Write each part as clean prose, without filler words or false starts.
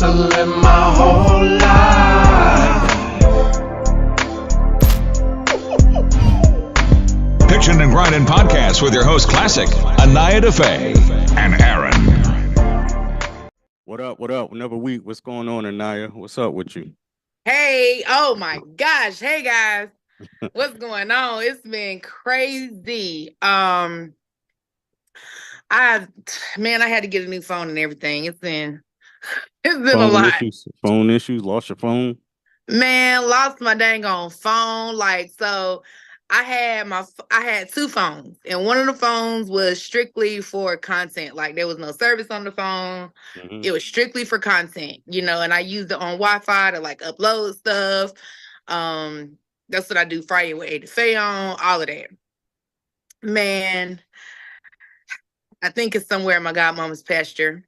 hustling my whole life. Pitchin and Grindnin podcast with your host KLASSIK, ANAYA, DAFFE, and Aaron. What up? What up? Another week. What's going on, ANAYA? What's up with you? Hey, oh my gosh. Hey guys. What's going on? It's been crazy. I had to get a new phone and everything. It's been a lot. Phone issues, lost your phone? Man, lost my dang on phone. So I had two phones, and one of the phones was strictly for content. Like there was no service on the phone. Mm-hmm. It was strictly for content, and I used it on Wi-Fi to like upload stuff. That's what I do Friday with DAFFE on, all of that. Man, I think it's somewhere in my godmama's pasture.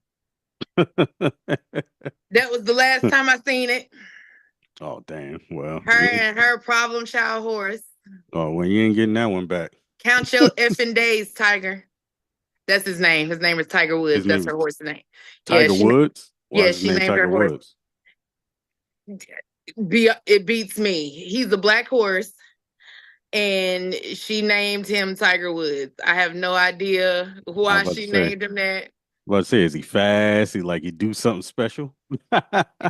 That was the last time I seen it. Oh, damn. Well, and her problem child horse. Oh, well, you ain't getting that one back. Count your effing days, Tiger. That's his name. His name is Tiger Woods. That's her horse's name. Tiger Woods? Yeah, she named her horse. It beats me. He's a black horse, and she named him Tiger Woods. I have no idea why she named him that. Let's say, is he fast? He do something special?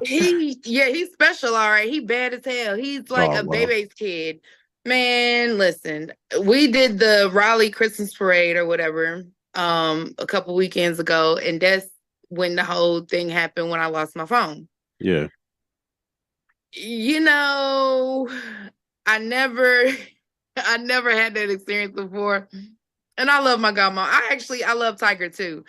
He's special, all right. He bad as hell. He's like a baby's kid. Man, listen, we did the Raleigh Christmas parade or whatever a couple weekends ago, and that's when the whole thing happened when I lost my phone. Yeah. I never had that experience before. And I love my godmom. I love Tiger too.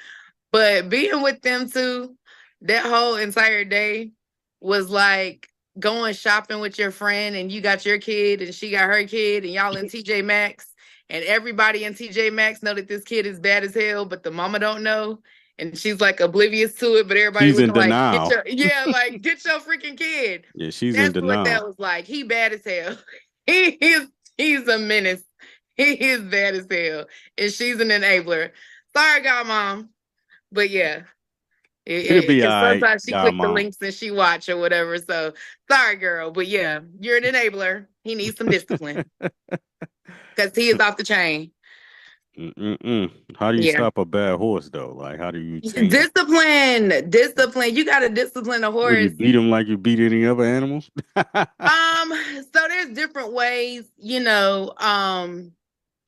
But being with them too, that whole entire day was like going shopping with your friend, and you got your kid and she got her kid, and y'all in TJ Maxx, and everybody in TJ Maxx know that this kid is bad as hell, but the mama don't know. And she's like oblivious to it, but everybody's in denial. Get your freaking kid. Yeah, she's That's in denial. what that was like. He bad as hell. He's a menace. He is bad as hell. And she's an enabler. Sorry, godmom. But yeah. It'll be all right. Sometimes she click the links and she watch or whatever. So sorry, girl. But yeah, you're an enabler. He needs some discipline. Because he is off the chain. How do you stop a bad horse though? Like, how do you discipline? You gotta discipline a horse. You beat him like you beat any other animals? So there's different ways, to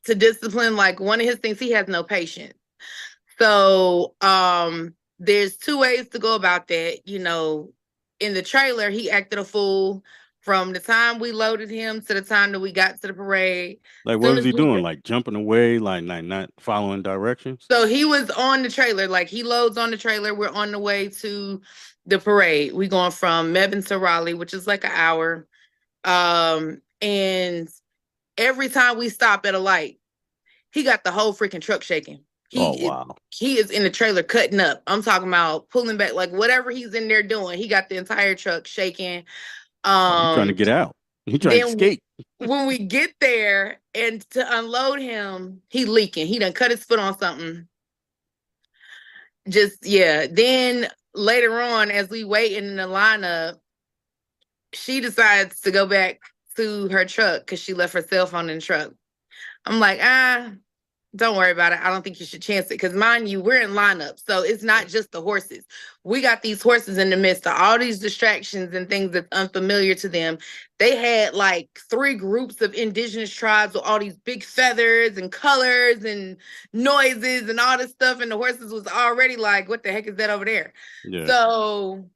discipline. Like one of his things, he has no patience. So there's two ways to go about that. In the trailer, he acted a fool from the time we loaded him to the time that we got to the parade. Like, what was he doing? Like jumping away, like not following directions? So he was on the trailer. Like he loads on the trailer. We're on the way to the parade. We're going from Mebane to Raleigh, which is like an hour. And every time we stop at a light, he got the whole freaking truck shaking. He is in the trailer cutting up. I'm talking about pulling back, like whatever he's in there doing. He got the entire truck shaking. He's trying to get out. He's trying to escape. When we get there and to unload him, he leaking. He done cut his foot on something. Then later on, as we waiting in the lineup, she decides to go back to her truck because she left her cell phone in the truck. I'm like, don't worry about it. I don't think you should chance it. Because mind you, we're in lineup. So it's not just the horses. We got these horses in the midst of all these distractions and things that's unfamiliar to them. They had like 3 groups of indigenous tribes with all these big feathers and colors and noises and all this stuff. And the horses was already like, what the heck is that over there? Yeah. So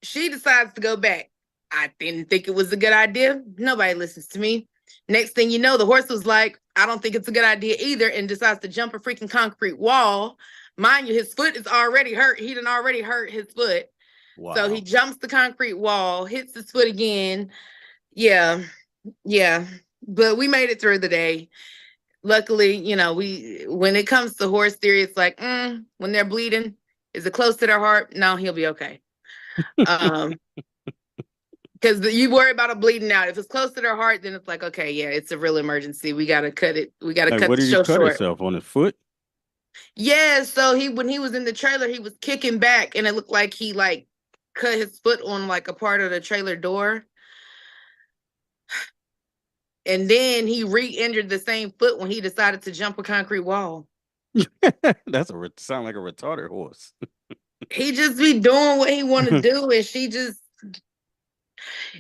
she decides to go back. I didn't think it was a good idea. Nobody listens to me. Next thing you know, the horse was like, I don't think it's a good idea either, and decides to jump a freaking concrete wall. Mind you, his foot is already hurt. He done already hurt his foot. Wow. So he jumps the concrete wall, hits his foot again. Yeah. But we made it through the day. Luckily, when it comes to horse theory, it's like, when they're bleeding, is it close to their heart? No, he'll be okay. Because you worry about it bleeding out. If it's close to their heart, then it's like, okay, yeah, it's a real emergency. We got to cut it. We got to cut the show short. What did he cut himself on his foot? Yeah, so when he was in the trailer, he was kicking back, and it looked like he cut his foot on like a part of the trailer door. And then he re-injured the same foot when he decided to jump a concrete wall. That's sound like a retarded horse. He just be doing what he want to do, and she just,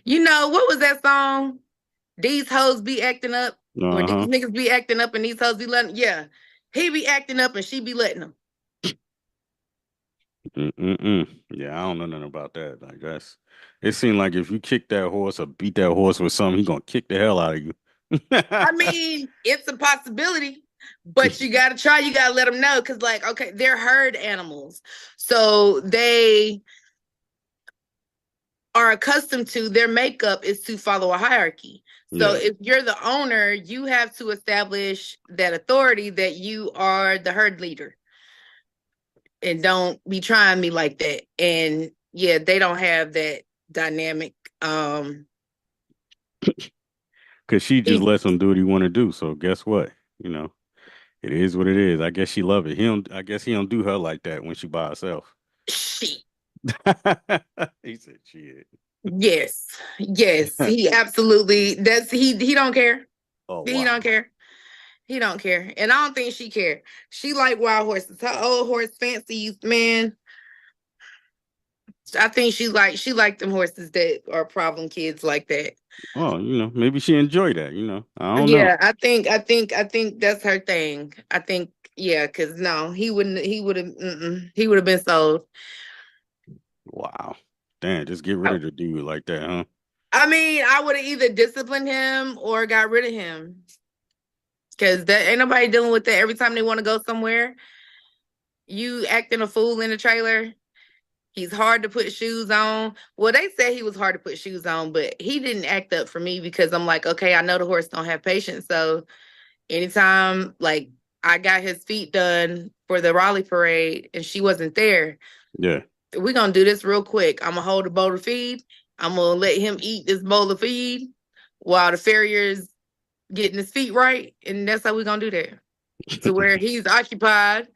what was that song? These hoes be acting up, or these niggas be acting up, and these hoes be letting. Yeah, he be acting up, and she be letting him. Yeah, I don't know nothing about that. Like it seemed like if you kick that horse or beat that horse with something, he gonna kick the hell out of you. I mean, it's a possibility, but you gotta try. You gotta let them know, because okay, they're herd animals, so they are accustomed to their makeup is to follow a hierarchy. So if you're the owner, you have to establish that authority that you are the herd leader. And don't be trying me like that. And yeah, they don't have that dynamic. Because she just lets him do what he want to do. So guess what? It is what it is. I guess she love it. I guess he don't do her like that when she by herself. She. He said shit. Yes. He absolutely. He don't care. Oh, wow. He don't care. He don't care. And I don't think she care. She like wild horses. Her old horse fancies, man. I think she like them horses that are problem kids like that. Oh, maybe she enjoyed that, I don't know. Yeah, I think that's her thing. I think, yeah, because no, he would have been sold. Wow. Damn, just get rid of the dude like that, huh? I mean, I would have either disciplined him or got rid of him. Because that ain't nobody dealing with that. Every time they want to go somewhere, you acting a fool in the trailer. He's hard to put shoes on. Well, they said he was hard to put shoes on, but he didn't act up for me because I'm like, okay, I know the horse don't have patience. So anytime, I got his feet done for the Raleigh parade and she wasn't there. Yeah. We're going to do this real quick. I'm going to hold a bowl of feed. I'm going to let him eat this bowl of feed while the farrier's getting his feet right. And that's how we're going to do that. To where he's occupied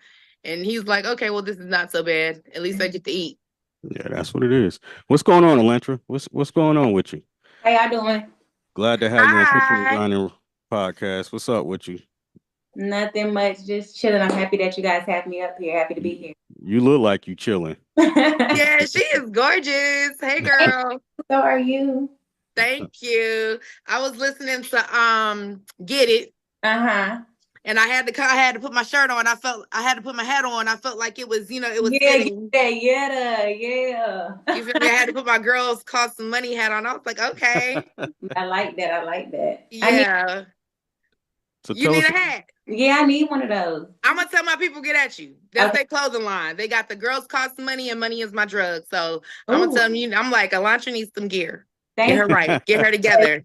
and he's like, okay, well, this is not so bad. At least I get to eat. Yeah, that's what it is. What's going on, Alantra? What's going on with you? How y'all doing? Glad to have you on Pitchin Grindnin podcast. What's up with you? Nothing much, just chilling. I'm happy that you guys have me up here. Happy to be here. You look like you chilling. Yeah, she is gorgeous. Hey, girl. So are you? Thank you. I was listening to Get It. And I had to put my shirt on. I had to put my hat on. I felt like it was, it was fitting. Yeah. You feel me? I had to put my girls cost some money hat on. I was like, okay. I like that. Yeah. So you need a hat. Yeah, I need one of those. I'm gonna tell my people get at you. That's their clothing line. They got the girls cost some money and money is my drug. So I'm gonna tell them, I'm like, Alantra needs some gear. Get her right. Get her together.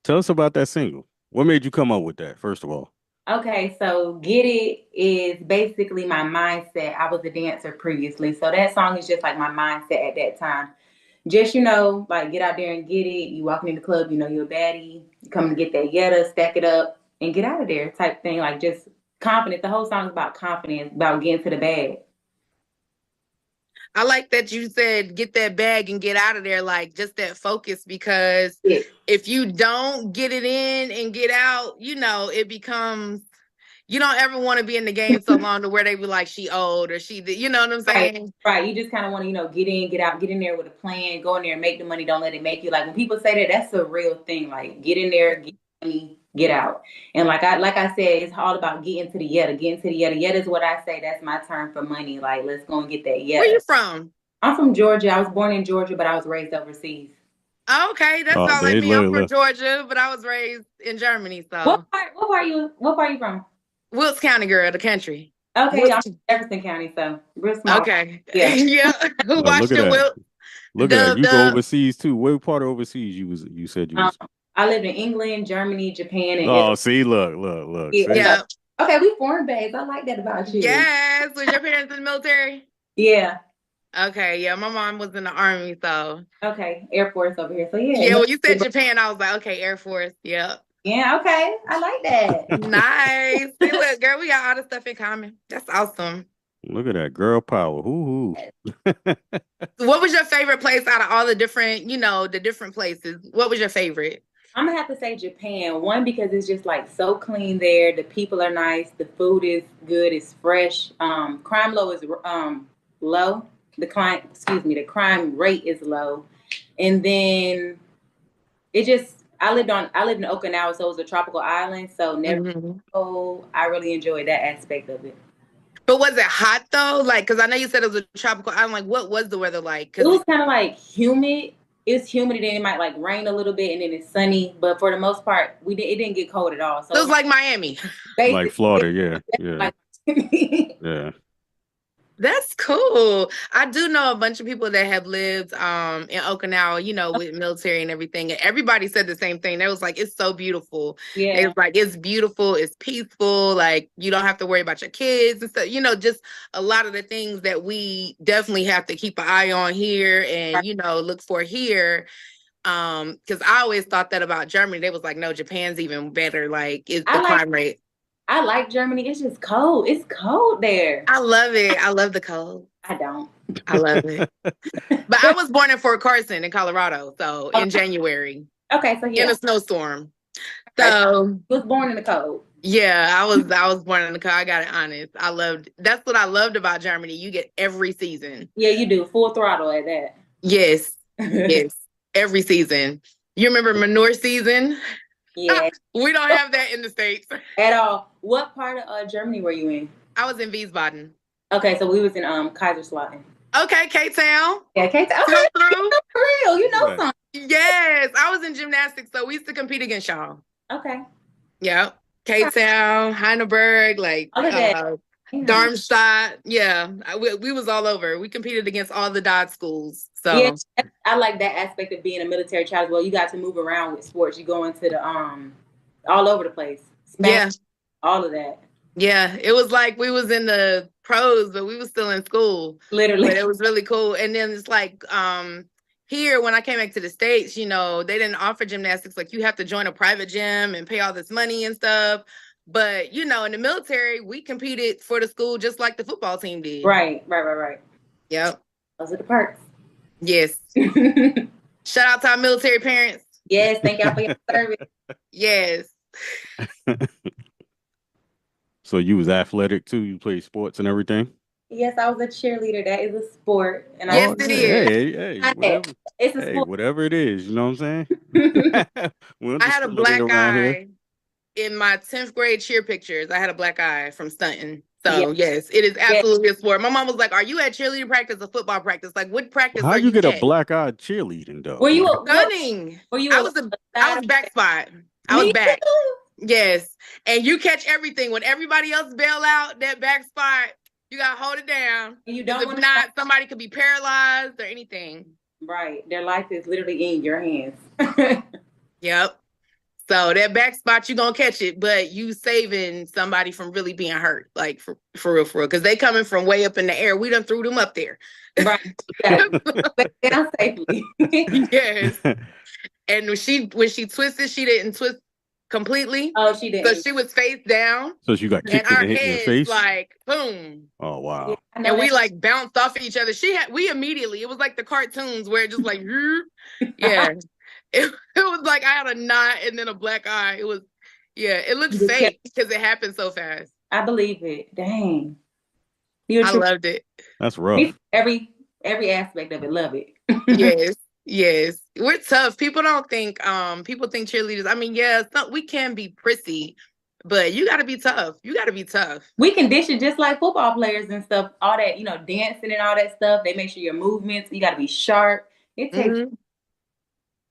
Tell us about that single. What made you come up with that, first of all? Okay, so Get It is basically my mindset. I was a dancer previously, so that song is just like my mindset at that time. Just, get out there and get it. You walking in the club, you're a baddie. You come to get that yetta, stack it up, and get out of there type thing. Just confidence. The whole song is about confidence, about getting to the bag. I like that you said get that bag and get out of there, just that focus, because if you don't get it in and get out, it becomes, you don't ever want to be in the game so long to where they be like, she old or she, you know what I'm saying? Right. You just kind of want to, get in, get out, get in there with a plan, go in there and make the money. Don't let it make you. When people say that, that's a real thing. Get in there, get money, get out. And like I said, it's all about getting to the yetta. Yetta is what I say. That's my term for money. Let's go and get that yetta. Where you from? I'm from Georgia. I was born in Georgia, but I was raised overseas. Okay, that's all like me. I'm from Georgia, but I was raised in Germany. So what part you from? Wilkes County, girl, the country. Okay, I'm from Jefferson County, so real small. Okay, yeah. Who watched the Wilkes? Look at that. You go overseas too. What part of overseas you said you was? I lived in England, Germany, Japan, and Italy. See, look. Yeah. Okay, we foreign babes. I like that about you. Yes. Was your parents in the military? Yeah. Okay, yeah, my mom was in the Army, so. Okay, Air Force over here, so yeah. Yeah, when you said Japan, I was like, okay, Air Force, yep. Yeah, okay, I like that. Nice. See, look, girl, we got all the stuff in common. That's awesome. Look at that girl power. Hoo hoo. What was your favorite place out of all the different, the different places? What was your favorite? I'm gonna have to say Japan. One, because it's just like so clean there. The people are nice. The food is good. It's fresh. Crime low is low. The crime rate is low. And then I lived in Okinawa, so it was a tropical island. So I really enjoyed that aspect of it. But was it hot though? Like, because I know you said it was a tropical island. Like, what was the weather like? It was kind of like humid. It's humid, and then it might like rain a little bit, and then it's sunny. But for the most part, it didn't get cold at all. So it was like Miami, like Florida. Yeah. Yeah. That's cool. I do know a bunch of people that have lived in Okinawa, with military and everything. And everybody said the same thing. They was like, it's so beautiful. Yeah. It was like, it's beautiful, it's peaceful, like you don't have to worry about your kids and stuff, just a lot of the things that we definitely have to keep an eye on here and, look for here. Because I always thought that about Germany. They was like, no, Japan's even better. Like, it's the crime rate. I like Germany. It's just cold. It's cold there. I love it. I love the cold. I don't. I love it. But I was born in Fort Carson in Colorado. So in January. Okay. So yeah. In a snowstorm. So I was born in the cold. Yeah, I was born in the cold. I got it honest. That's what I loved about Germany. You get every season. Yeah, you do. Full throttle at that. Yes. Yes. Every season. You remember manure season? Yeah. We don't have that in the States. At all. What part of Germany were you in? I was in Wiesbaden. Okay, so we was in Kaiserslautern. Okay, K-Town. Yeah, K-Town. Okay, for real. You know something. Yes, I was in gymnastics, so we used to compete against y'all. Okay. Yep. K-Town, Heidelberg, like Darmstadt. Yeah, we was all over. We competed against all the Dodge schools. So yeah, I like that aspect of being a military child as well. You got to move around with sports. You go into the all over the place. Spanish, all of that. Yeah, it was like we was in the pros, but we was still in school. Literally. But it was really cool. And then it's like here, when I came back to the States, they didn't offer gymnastics. Like you have to join a private gym and pay all this money and stuff. But, in the military, we competed for the school just like the football team did. Right. Yep. Those are the perks. Yes. Shout out to our military parents. Yes, thank y'all for your service. Yes. So you was athletic too? You played sports and everything? Yes, I was a cheerleader. That is a sport. And yes, it is. Hey, whatever, it's a sport. Whatever it is, you know what I'm saying? I had a black eye in my 10th grade cheer pictures. I had a black eye from stunting. So yes, it is absolutely a sport. My mom was like, "Are you at cheerleading practice or football practice? Like, what practice?" How are you get at? a black eye cheerleading though? Were you gunning? I was back spot. I was back. Yes, and you catch everything when everybody else bail out. That back spot, you gotta hold it down. You don't. If not, somebody could be paralyzed or anything. Right, their life is literally in your hands. Yep. So that back spot, you gonna catch it, but you saving somebody from really being hurt, like for real, because they coming from way up in the air. We done threw them up there. Right. Down safely. Yes. And when she twisted, she didn't twist completely. Oh, she didn't. So she was face down. So she got kicked and in the face? Like, boom. Oh, wow. Yeah, and we like bounced off of each other. We immediately, it was like the cartoons where it just like, yeah. It was like I had a knot and then a black eye. It was, it looked fake because it happened so fast. I believe it. Dang. I loved it. That's rough. Every aspect of it, love it. Yes. We're tough. People don't think, people think cheerleaders, I mean, we can be prissy, but you got to be tough. We condition just like football players and stuff, all that, dancing and all that stuff. They make sure your movements, you got to be sharp. It takes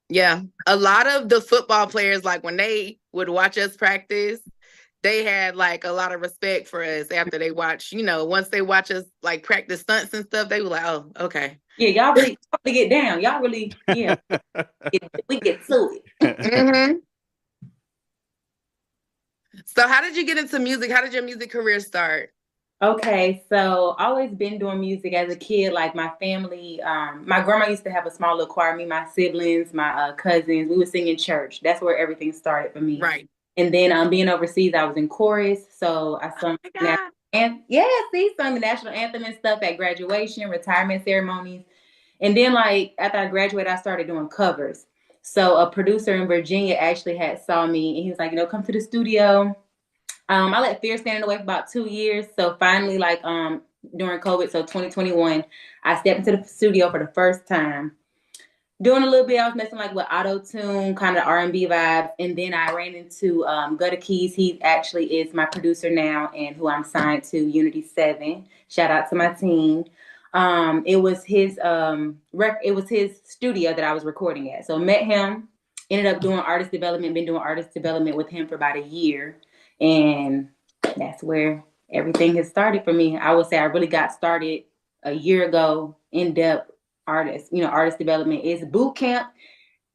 Yeah, a lot of the football players, like when they would watch us practice, they had like a lot of respect for us after they watch, once they watch us like practice stunts and stuff, they were like, oh, okay. Yeah, y'all really get down. Y'all really, we get to it. Mm-hmm. So how did you get into music? How did your music career start? Okay, so always been doing music as a kid. Like my family, my grandma used to have a small little choir. Me, my siblings, my cousins, we would sing in church. That's where everything started for me. Right. And then being overseas, I was in chorus. So I sung And yeah, see, sung the national anthem and stuff at graduation, retirement ceremonies. And then, like, after I graduated, I started doing covers. So a producer in Virginia actually had saw me, and he was like, come to the studio. I let fear stand in the way for about 2 years. So finally, like, during COVID, so 2021, I stepped into the studio for the first time. Doing a little bit, I was messing like with auto tune, kind of R&B vibes, and then I ran into Gutter Keys. He actually is my producer now, and who I'm signed to Unity 7. Shout out to my team. It was his it was his studio that I was recording at. So met him, ended up doing artist development. Been doing artist development with him for about a year, and that's where everything has started for me. I would say I really got started a year ago, in depth. Artist development is boot camp.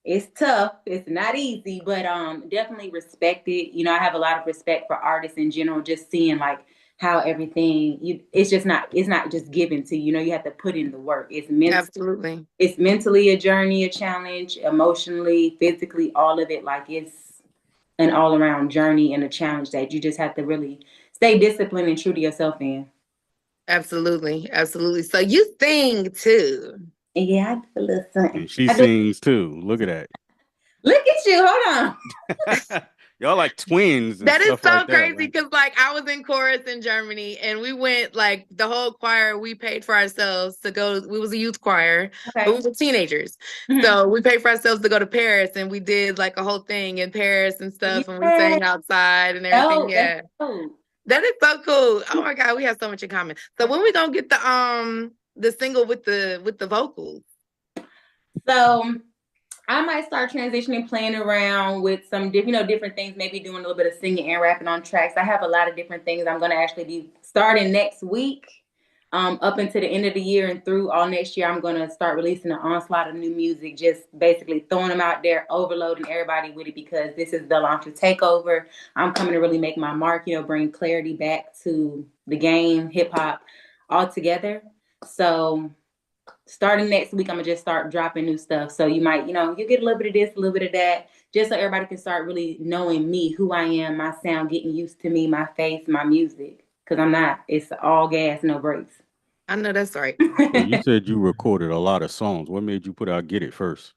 It's tough. It's not easy, but definitely respect it. I have a lot of respect for artists in general, just seeing like how everything it's not just given to you. You have to put in the work. Absolutely. It's mentally a journey, a challenge, emotionally, physically, all of it. Like, it's an all around journey and a challenge that you just have to really stay disciplined and true to yourself in. Absolutely. Absolutely. So you sing too. Yeah, I do a little something. And she sings too. Look at that. Look at you. Hold on. Y'all like twins. And that is stuff so like crazy that, because like I was in chorus in Germany and we went like the whole choir, we paid for ourselves to go. We was a youth choir, Okay. but we were teenagers. Mm-hmm. So we paid for ourselves to go to Paris and we did like a whole thing in Paris and stuff. Yeah. And we sang outside and everything. Yeah. That is so cool. Oh my God, we have so much in common. So when we gonna get the single with the vocals? So I might start transitioning, playing around with some different things, maybe doing a little bit of singing and rapping on tracks. I have a lot of different things I'm going to actually be starting next week, up until the end of the year and through all next year. I'm going to start releasing an onslaught of new music, just basically throwing them out there, overloading everybody with it, because this is the Alantra takeover. I'm coming to really make my mark, bring clarity back to the game, hip hop all together. So starting next week, I'm gonna just start dropping new stuff. So you might, you get a little bit of this, a little bit of that, just so everybody can start really knowing me, who I am, my sound, getting used to me, my face, my music. Because it's all gas, no brakes. I know that's right. Well, you said you recorded a lot of songs. What made you put out Get It first?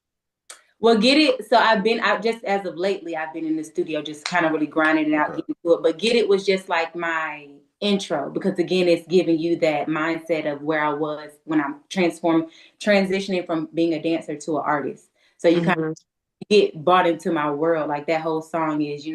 Well, Get It, so I've been out just as of lately, I've been in the studio just kind of really grinding it out, getting to it. But Get It was just like my intro, because again, it's giving you that mindset of where I was when I'm transitioning from being a dancer to an artist. So you kind of get bought into my world. Like that whole song is,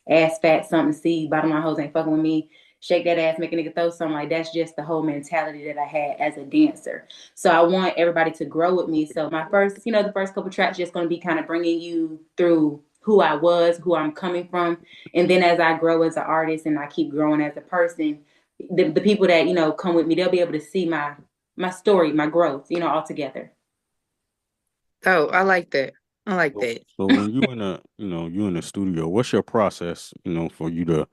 ass fat, something see, bottom line hoes ain't fucking with me, shake that ass, make a nigga throw something. Like, that's just the whole mentality that I had as a dancer. So I want everybody to grow with me. So my first, the first couple tracks just going to be kind of bringing you through who I was, who I'm coming from. And then as I grow as an artist and I keep growing as a person, the people that, come with me, they'll be able to see my story, my growth, all together. Oh, I like that. I like that. So when you in the studio, what's your process, for you to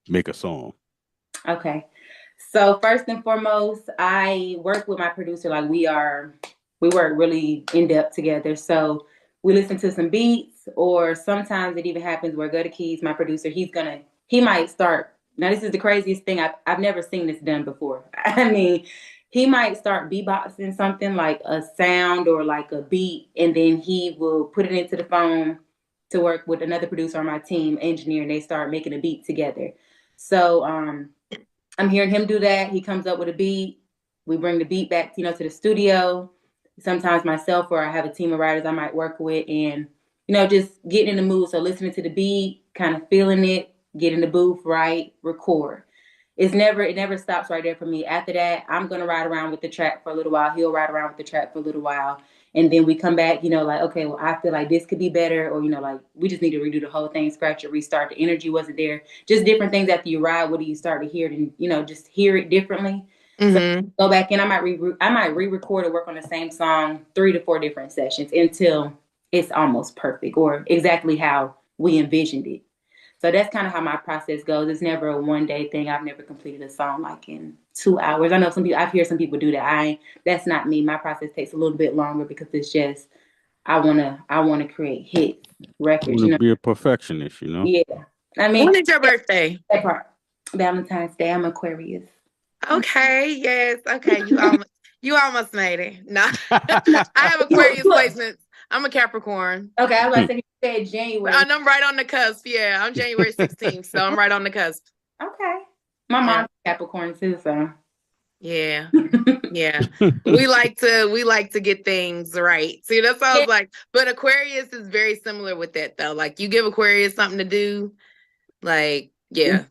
make a song? Okay. So first and foremost, I work with my producer. Like we work really in depth together. So we listen to some beats, or sometimes it even happens where Gutter Keys, my producer, he might start. Now this is the craziest thing. I've never seen this done before. I mean, he might start beatboxing something like a sound or like a beat, and then he will put it into the phone to work with another producer on my team, engineer, and they start making a beat together. So I'm hearing him do that. He comes up with a beat. We bring the beat back, to the studio. Sometimes myself, or I have a team of writers I might work with, and, just getting in the mood. So listening to the beat, kind of feeling it, get in the booth, write, record. It never stops right there for me. After that, I'm going to ride around with the track for a little while. He'll ride around with the track for a little while. And then we come back, like, okay, well, I feel like this could be better. Or, like, we just need to redo the whole thing, scratch it, restart. The energy wasn't there. Just different things after you ride. What do you start to hear it and, just hear it differently? So go back in. I might re-record or work on the same song 3 to 4 different sessions until it's almost perfect or exactly how we envisioned it. So that's kind of how my process goes. It's never a one-day thing. I've never completed a song like in 2 hours. I know I've heard some people do that. That's not me. My process takes a little bit longer because it's just, I wanna create hits, records. You wanna be a perfectionist, Yeah. I mean, when is your birthday? That part. Valentine's Day. I'm Aquarius. Okay, yes. Okay, you almost made it. No. I have Aquarius placements. I'm a Capricorn. Okay, I was about to say you said January. And I'm right on the cusp. Yeah, I'm January 16th, so I'm right on the cusp. Okay. My mom's Capricorn too, so. Yeah. Yeah. We like to get things right. See, that's what I was like. But Aquarius is very similar with that though. Like you give Aquarius something to do, like, yeah.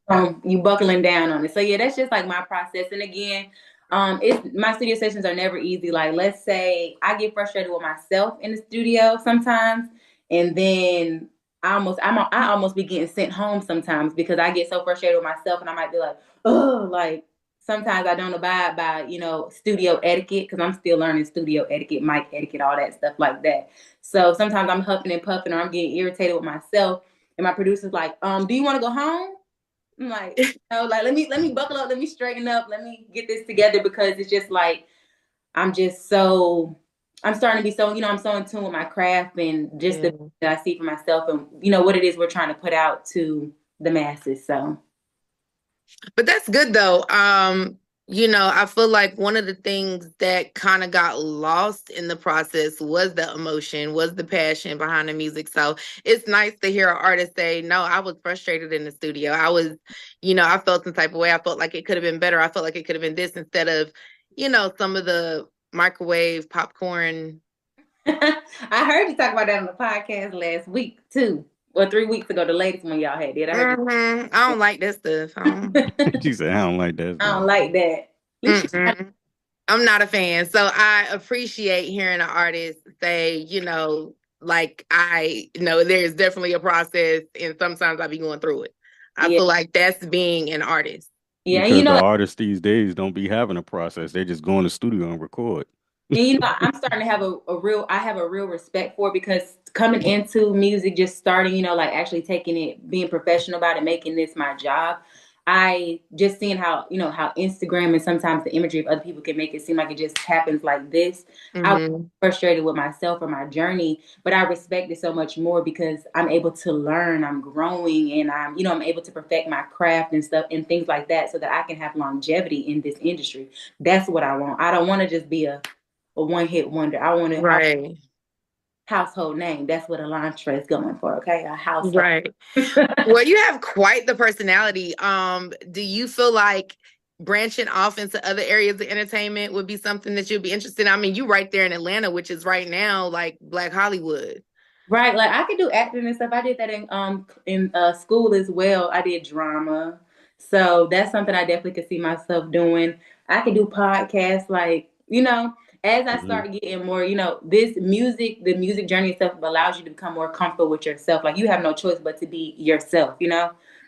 You buckling down on it. So yeah, that's just like my process. And again, it's my studio sessions are never easy. Like let's say I get frustrated with myself in the studio sometimes, and then I almost be getting sent home sometimes because I get so frustrated with myself, and I might be like, oh, like sometimes I don't abide by studio etiquette because I'm still learning studio etiquette, mic etiquette, all that stuff like that. So sometimes I'm huffing and puffing, or I'm getting irritated with myself, and my producer's like, do you want to go home? I'm like, like let me buckle up, let me straighten up, let me get this together, because it's just like I'm starting to be so, I'm so in tune with my craft and just the that I see for myself and what it is we're trying to put out to the masses. So, but that's good though. I feel like one of the things that kind of got lost in the process was the emotion, was the passion behind the music. So it's nice to hear an artist say, no, I was frustrated in the studio. I was, I felt some type of way. I felt like it could have been better. I felt like it could have been this instead of, some of the microwave popcorn. I heard you talk about that on the podcast last week too. Or 3 weeks ago, the latest one y'all had. I don't like that stuff. She said, I don't like that. I don't like that. I'm not a fan. So I appreciate hearing an artist say, like I know there's definitely a process and sometimes I be going through it. I feel like that's being an artist. Yeah, because the artists these days don't be having a process. They just go in the studio and record. And I'm starting to have a real respect for it, because coming into music, just starting, like actually taking it, being professional about it, making this my job. I just seeing how, how Instagram and sometimes the imagery of other people can make it seem like it just happens like this. I was frustrated with myself or my journey, but I respect it so much more because I'm able to learn, I'm growing, and I'm able to perfect my craft and stuff and things like that so that I can have longevity in this industry. That's what I want. I don't want to just be a one-hit wonder. I want to household name. That's what Alantra is going for. Okay, a household. Right. Well, you have quite the personality. Do you feel like branching off into other areas of entertainment would be something that you'd be interested in? I mean, you right there in Atlanta, which is right now like Black Hollywood. Right. Like I could do acting and stuff. I did that in school as well. I did drama. So that's something I definitely could see myself doing. I could do podcasts, like, as I start getting more, this music, the music journey itself allows you to become more comfortable with yourself. Like you have no choice but to be yourself,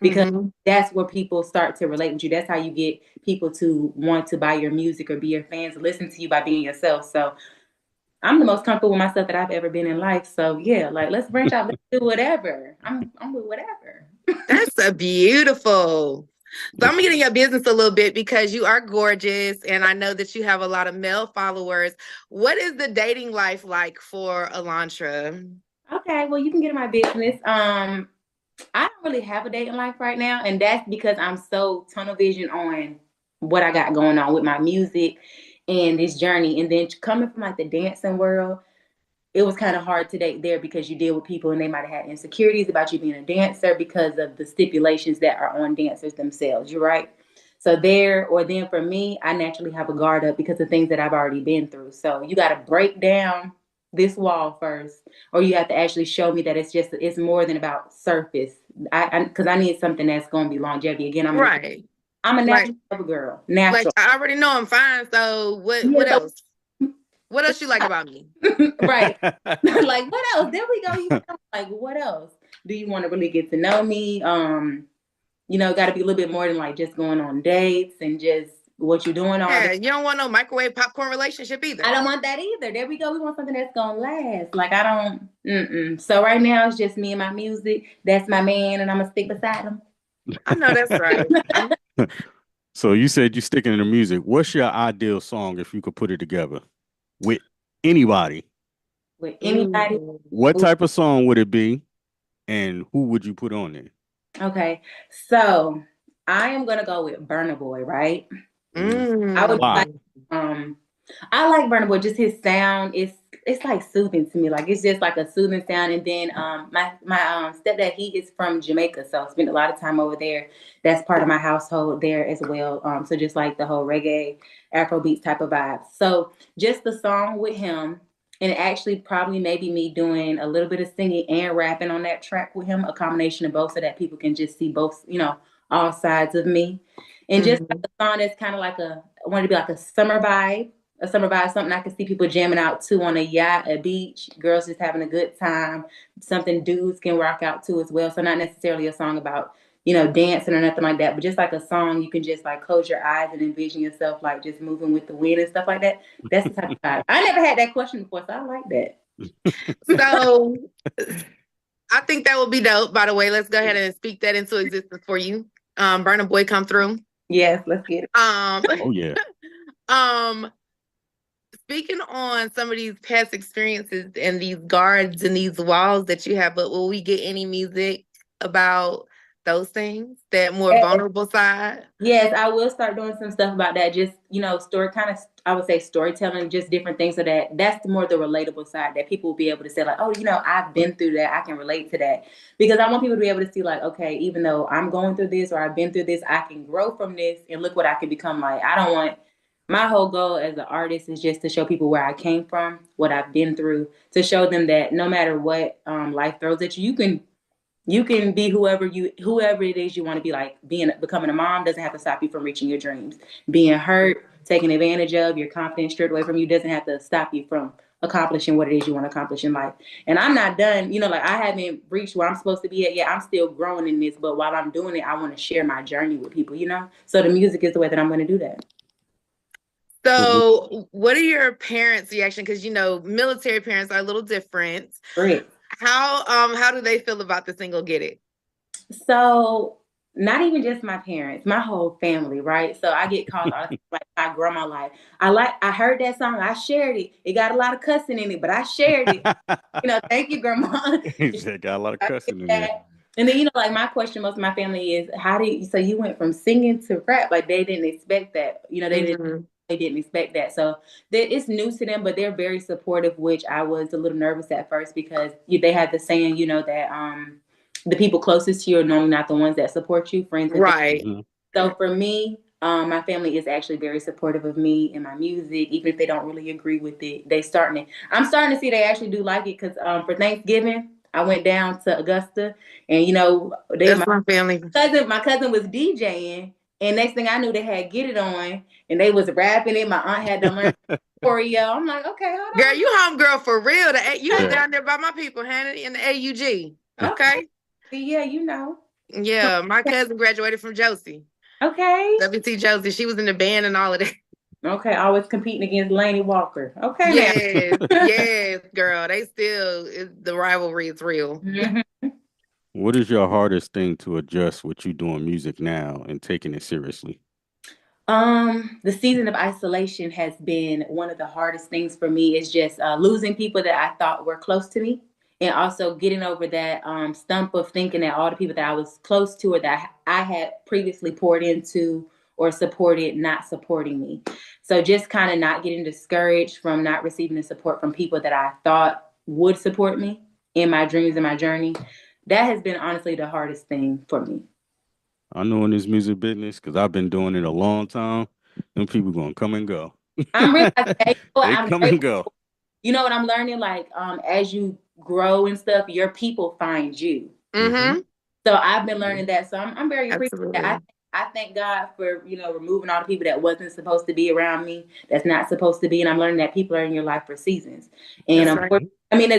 because that's where people start to relate with you. That's how you get people to want to buy your music or be your fans, listen to you by being yourself. So I'm the most comfortable with myself that I've ever been in life. So yeah, like let's branch out, let's do whatever. I'm with whatever. That's a beautiful. So I'm gonna get in your business a little bit because you are gorgeous and I know that you have a lot of male followers. What is the dating life like for Alantra? Okay, well, you can get in my business. I don't really have a dating life right now, and that's because I'm so tunnel vision on what I got going on with my music and this journey. And then coming from like the dancing world, it was kind of hard to date there because you deal with people and they might have had insecurities about you being a dancer because of the stipulations that are on dancers themselves. You're right. So then for me, I naturally have a guard up because of things that I've already been through. So you got to break down this wall first, or you have to actually show me that it's more than about surface. Because I need something that's going to be longevity. Again, I'm a natural girl. Natural. Like I already know I'm fine. So what else? What else you like about me? Right. Like, what else? There we go. Like, what else? Do you want to really get to know me? Got to be a little bit more than like just going on dates and just what you're doing. You don't want no microwave popcorn relationship either. I don't want that either. There we go. We want something that's going to last. Like, I don't. So right now, it's just me and my music. That's my man, and I'm going to stick beside him. I know that's right. So you said you're sticking to the music. What's your ideal song if you could put it together? With anybody. With anybody. What type of song would it be? And who would you put on there? Okay. So I am gonna go with Burna Boy, right? Mm-hmm. I would Why? like I like Burna Boy, just his sound it's like soothing to me. Like it's just like a soothing sound. And then my stepdad, he is from Jamaica, so I spent a lot of time over there. That's part of my household there as well. So just like the whole reggae, Afrobeats type of vibe. So just the song with him, and actually probably maybe me doing a little bit of singing and rapping on that track with him, a combination of both so that people can just see both, all sides of me. And just like a song that's kind of like I wanted to be like a summer vibe, something I can see people jamming out to on a yacht, a beach, girls just having a good time, something dudes can rock out to as well. So not necessarily a song about, dancing or nothing like that, but just like a song you can just like close your eyes and envision yourself like just moving with the wind and stuff like that. That's the type of vibe. I never had that question before, so I like that. So I think that would be dope, by the way. Let's go ahead and speak that into existence for you. Burna Boy, come through. Yes, let's get it. Oh yeah. Speaking on some of these past experiences and these guards and these walls that you have, but will we get any music about those things, that more vulnerable side? Yes, I will start doing some stuff about that. Just, story kind of, I would say storytelling, just different things so that's more the relatable side that people will be able to say like, oh, I've been through that. I can relate to that, because I want people to be able to see like, okay, even though I'm going through this or I've been through this, I can grow from this and look what I can become like. I don't want my whole goal as an artist is just to show people where I came from, what I've been through, to show them that no matter what life throws at you, you can be whoever it is you want to be. Like becoming a mom doesn't have to stop you from reaching your dreams. Being hurt, taken advantage of, your confidence stripped away from you doesn't have to stop you from accomplishing what it is you want to accomplish in life. And I'm not done, like I haven't reached where I'm supposed to be at yet. I'm still growing in this, but while I'm doing it, I want to share my journey with people, So the music is the way that I'm going to do that. So what are your parents' reaction? Because, military parents are a little different. Great. How do they feel about the single Get It? So not even just my parents, my whole family, right? So I get calls like my grandma, like I heard that song, I shared it. It got a lot of cussing in it, but I shared it. Thank you, grandma. It got a lot of cussing in it. And then, like my question, most of my family is, so you went from singing to rap? Like they didn't expect that. They didn't expect that. So it's new to them, but they're very supportive, which I was a little nervous at first because they had the saying, that the people closest to you are normally not the ones that support you, friends. Right. So for me, my family is actually very supportive of me and my music, even if they don't really agree with it. I'm starting to see they actually do like it, because for Thanksgiving, I went down to Augusta, and my family. My cousin was DJing, and next thing I knew, they had Get It on, and they was rapping it. My aunt had to learn choreo. I'm like, okay, hold on. Girl, you home girl for real. You was down there by my people, Hannah, in the AUG. Okay. Yeah, Yeah, my cousin graduated from Josie. Okay. WT Josie. She was in the band and all of that. Okay, always competing against Laney Walker. Okay, yes, yes, girl. The rivalry is real. Mm-hmm. What is your hardest thing to adjust with you doing music now and taking it seriously? The season of isolation has been one of the hardest things for me. Is just losing people that I thought were close to me, and also getting over that stump of thinking that all the people that I was close to or that I had previously poured into or supported not supporting me. So just kind of not getting discouraged from not receiving the support from people that I thought would support me in my dreams and my journey. That has been honestly the hardest thing for me. I know in this music business, because I've been doing it a long time, them people gonna come and go. I'm realizing they come and go. You know what I'm learning? Like, as you grow and stuff, your people find you. Mm-hmm. So I've been learning that. So I'm very appreciative. I thank God for, removing all the people that wasn't supposed to be around me, that's not supposed to be. And I'm learning that people are in your life for seasons. And right. I mean,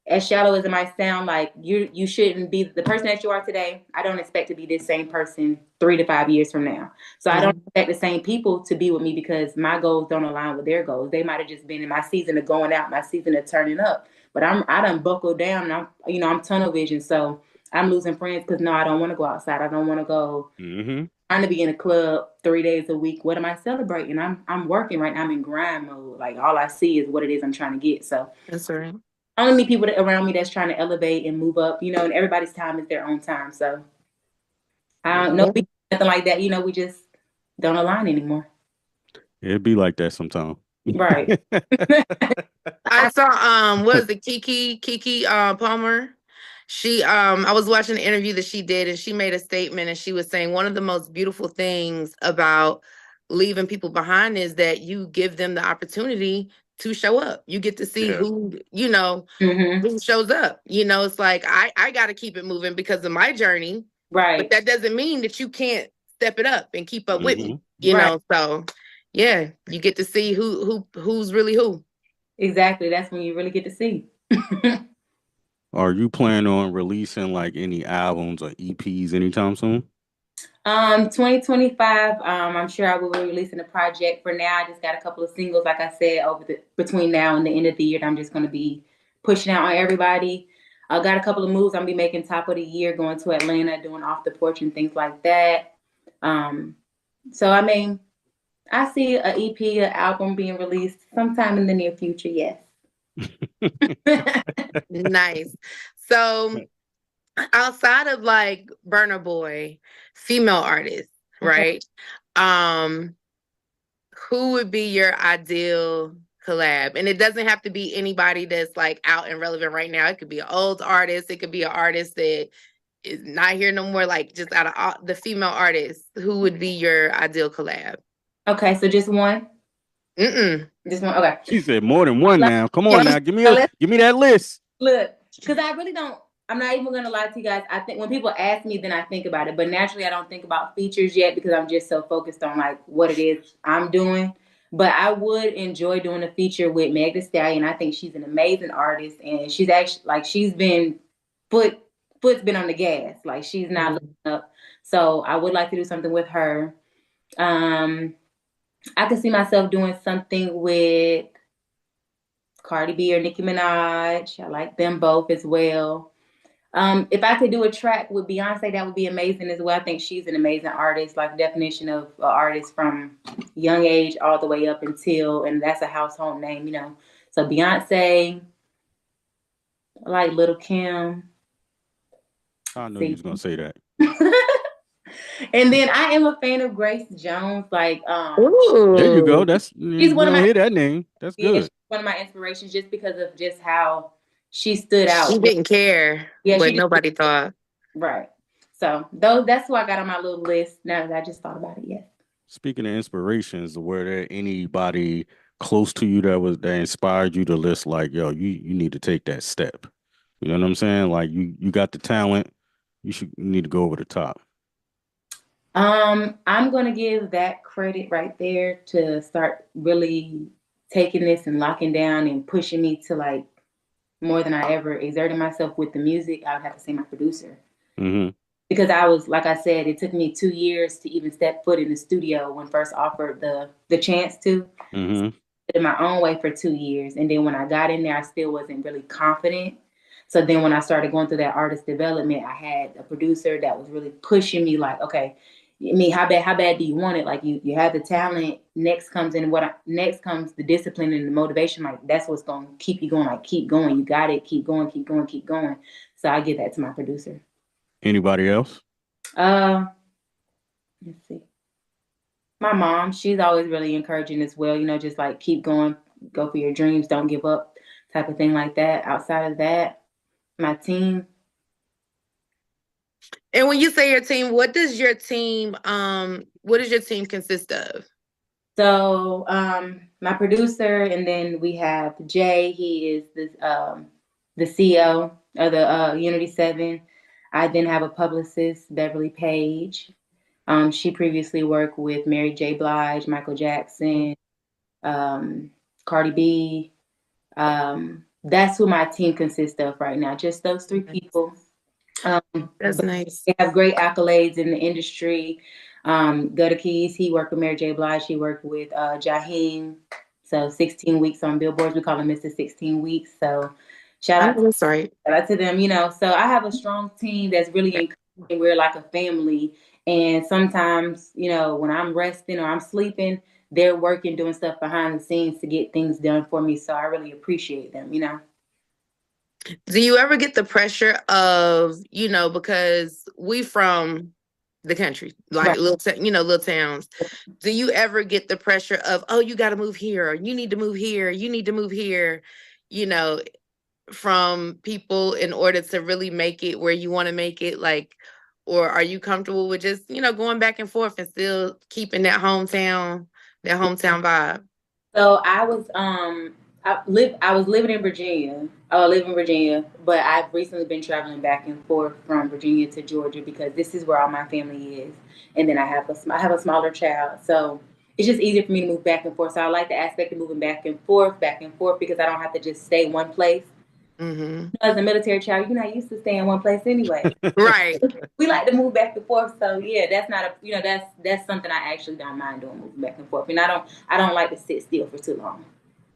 as shallow as it might sound, like you shouldn't be the person that you are today. I don't expect to be this same person 3 to 5 years from now. So I don't expect the same people to be with me because my goals don't align with their goals. They might have just been in my season of going out, my season of turning up. But I done buckled down, and I'm tunnel vision. So I'm losing friends because I don't want to go outside. I don't want to go. Trying to be in a club 3 days a week. What am I celebrating? I'm working right now. I'm in grind mode. Like all I see is what it is I'm trying to get. So that's right. I only need people around me that's trying to elevate and move up. And everybody's time is their own time. So I don't know. nothing like that. You know, we just don't align anymore. It'd be like that sometimes. Right. I saw what was it, Kiki Palmer. She I was watching an interview that she did, and she made a statement, and she was saying one of the most beautiful things about leaving people behind is that you give them the opportunity to show up. You get to see who, you know, who shows up. You know, it's like I got to keep it moving because of my journey. Right. But that doesn't mean that you can't step it up and keep up with me. You know, so yeah, you get to see who's really who. Exactly. That's when you really get to see. Are you planning on releasing like any albums or EPs anytime soon? 2025, I'm sure I will be releasing a project. For now, I just got a couple of singles, like I said, between now and the end of the year that I'm just going to be pushing out on everybody. I got a couple of moves. I'm going to be making top of the year, going to Atlanta, doing off the porch and things like that. So, I mean, I see an EP, an album being released sometime in the near future, yes. Nice. So outside of like Burna Boy, female artists, right? Who would be your ideal collab? And it doesn't have to be anybody that's like out and relevant right now. It could be an old artist. It could be an artist that is not here no more. Like just out of the female artists, who would be your ideal collab? Okay, so just one? Just one. Okay. She said more than one now. Come on now. Give me that list. Look, because I really don't, I'm not even going to lie to you guys. I think when people ask me, then I think about it. But naturally, I don't think about features yet because I'm just so focused on like what it is I'm doing. But I would enjoy doing a feature with Meg Thee Stallion. I think she's an amazing artist. And she's actually, like, she's been, foot's been on the gas. Like, she's not looking up. So I would like to do something with her. I could see myself doing something with Cardi B or Nicki Minaj. I like them both as well. If I could do a track with Beyonce, that would be amazing as well. I think she's an amazing artist, like definition of an artist from young age all the way up until, and that's a household name, you know. So Beyonce, I like Lil' Kim. I know you was gonna say that. And then I am a fan of Grace Jones. Like, there you go. She's one of my hear that name. That's good. She's one of my inspirations, just because of just how she stood out. She didn't care what nobody thought. Right. So that's who I got on my little list. Now that I just thought about it. Yes. Speaking of inspirations, were there anybody close to you that inspired you to list like, yo, you need to take that step? You know what I'm saying? Like you got the talent. You need to go over the top. I'm going to give that credit right there to start really taking this and locking down and pushing me to like more than I ever exerted myself with the music. I would have to say my producer. Because I was, like I said, it took me 2 years to even step foot in the studio when first offered the chance to. In my own way for 2 years. And then when I got in there, I still wasn't really confident. So then when I started going through that artist development, I had a producer that was really pushing me like, okay, I mean, how bad do you want it? Like you have the talent. Next comes the discipline and the motivation. Like that's what's going to keep you going. Like keep going. You got it. Keep going. Keep going. Keep going. So I give that to my producer. Anybody else? Let's see. My mom. She's always really encouraging as well. You know, just like keep going. Go for your dreams. Don't give up. Type of thing like that. Outside of that, my team. And when you say your team, what does your team consist of? So my producer, and then we have Jay. He is the CEO of the Unity 7. I then have a publicist, Beverly Page. She previously worked with Mary J. Blige, Michael Jackson, Cardi B. That's who my team consists of right now. Just those 3 people. That's nice. They have great accolades in the industry. Gutter Keys, he worked with Mary J. Blige. He worked with Jaheim. So 16 weeks on billboards. We call him Mr. 16 Weeks. So shout out to them, you know. So I have a strong team that's really encouraging. We're like a family. And sometimes, you know, when I'm resting or I'm sleeping, they're working, doing stuff behind the scenes to get things done for me. So I really appreciate them, you know. Do you ever get the pressure of, you know, because we from the country, like Right. little towns. Do you ever get the pressure of, oh, you got to move here, or you need to move here, you need to move here, you know, from people in order to really make it where you want to make it? Like, or are you comfortable with just, going back and forth and still keeping that hometown vibe? So I was I was living in Virginia. I live in Virginia, but I've recently been traveling back and forth from Virginia to Georgia because this is where all my family is. And then I have a smaller child, so it's just easier for me to move back and forth. So I like the aspect of moving back and forth, because I don't have to just stay one place. Mm-hmm. As a military child, you're not used to staying in one place anyway. Right. We like to move back and forth. So yeah, that's not that's something I actually don't mind doing, moving back and forth. And I don't like to sit still for too long.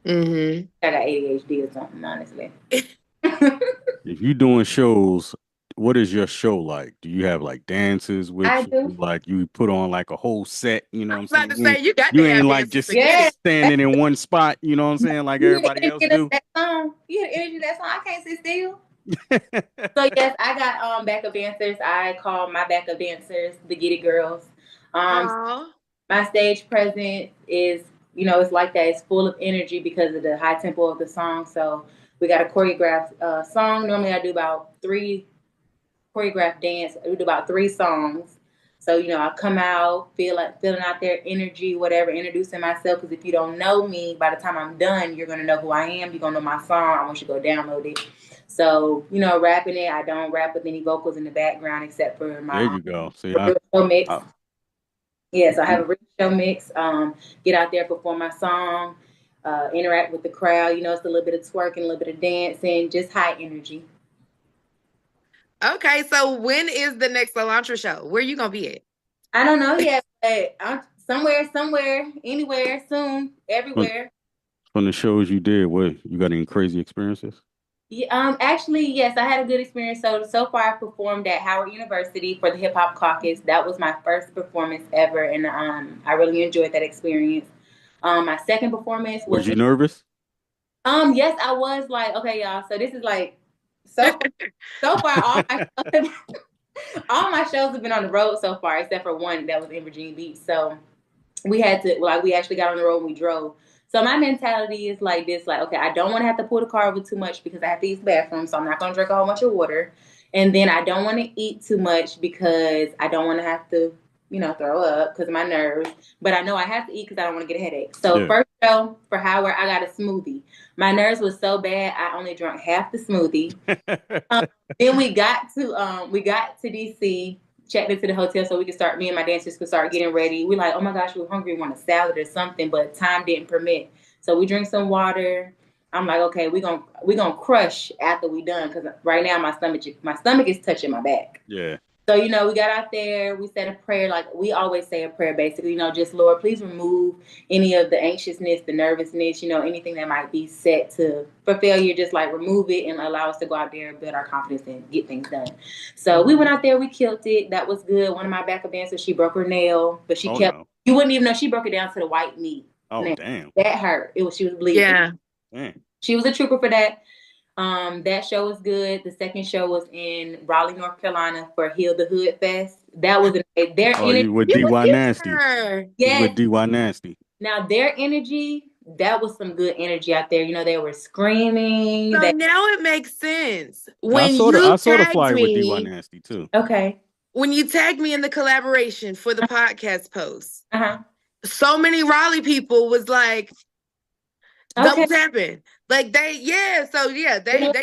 Mm-hmm. I got ADHD or something, honestly. If you're doing shows, what is your show like? Do you have like dances with I you? do. Like you put on like a whole set, you know I what was I'm about saying? to say, you got You to ain't have like dances just to get it. standing in one spot, you know what I'm saying? Like everybody else do. That song. You hear the energy of that song? I can't sit still. So yes, I got backup dancers. I call my backup dancers the Get It Girls. Aw. My stage presence is, it's like that. It's full of energy because of the high tempo of the song. So we got a choreographed song. Normally I do about 3 choreographed dance. I do about 3 songs. So, I come out, feeling out their energy, whatever, introducing myself. Because if you don't know me, by the time I'm done, you're going to know who I am. You're going to know my song. I want you to go download it. So, rapping it, I don't rap with any vocals in the background except for my There you go. See, show mix. Yes, I have a real show mix. Get out there, perform my song, interact with the crowd. It's a little bit of twerking, a little bit of dancing, just high energy. Okay, so when is the next Alantra show? Where you gonna be at? I don't know yet, but I'm somewhere, anywhere, soon, everywhere. From the shows you did, what you got any crazy experiences? Yeah, actually, yes, I had a good experience. So far, I performed at Howard University for the Hip Hop Caucus. That was my first performance ever, and I really enjoyed that experience. My second performance Was you nervous? Yes, I was like, okay, y'all. So this is like, so far, all my shows have been on the road so far, except for one that was in Virginia Beach. So we actually got on the road and we drove. So my mentality is like this, like, okay, I don't want to have to pull the car over too much because I have to use the bathroom. So I'm not going to drink a whole bunch of water. And then I don't want to eat too much because I don't want to have to, throw up because of my nerves. But I know I have to eat because I don't want to get a headache. So First show for Howard, I got a smoothie. My nerves was so bad, I only drank half the smoothie. Then we got to DC, checked into the hotel so me and my dancers could start getting ready. We're like, oh my gosh, we're hungry, we want a salad or something, but time didn't permit. So we drink some water. I'm like, okay, we're gonna crush after we done, because right now my stomach is touching my back. Yeah. So, we got out there, we said a prayer, like we always say a prayer, basically, just, Lord, please remove any of the anxiousness, the nervousness, anything that might be set for failure, just like remove it and allow us to go out there and build our confidence and get things done. So we went out there, we killed it. That was good. One of my backup dancers, she broke her nail, but she you wouldn't even know, she broke it down to the white meat. Oh, nail. Damn. That hurt. She was bleeding. Yeah. Damn. She was a trooper for that. That show was good. The second show was in Raleigh, North Carolina for Heal the Hood Fest. That was you with DY Nasty. Yes. With DY Nasty. Now their energy, that was some good energy out there. They were screaming. So now it makes sense. When I saw the flyer with DY Nasty too. Okay. When you tagged me in the collaboration for the podcast post, so many Raleigh people was like, double tapping. Like they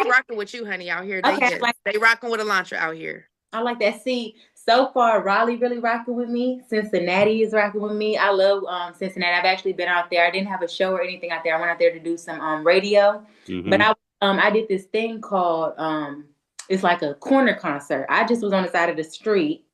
rocking with you, honey, out here. They rocking with Alantra out here. I like that. See, so far, Raleigh really rocking with me. Cincinnati is rocking with me. I love Cincinnati. I've actually been out there. I didn't have a show or anything out there. I went out there to do some radio. Mm-hmm. But I did this thing called it's like a corner concert. I just was on the side of the street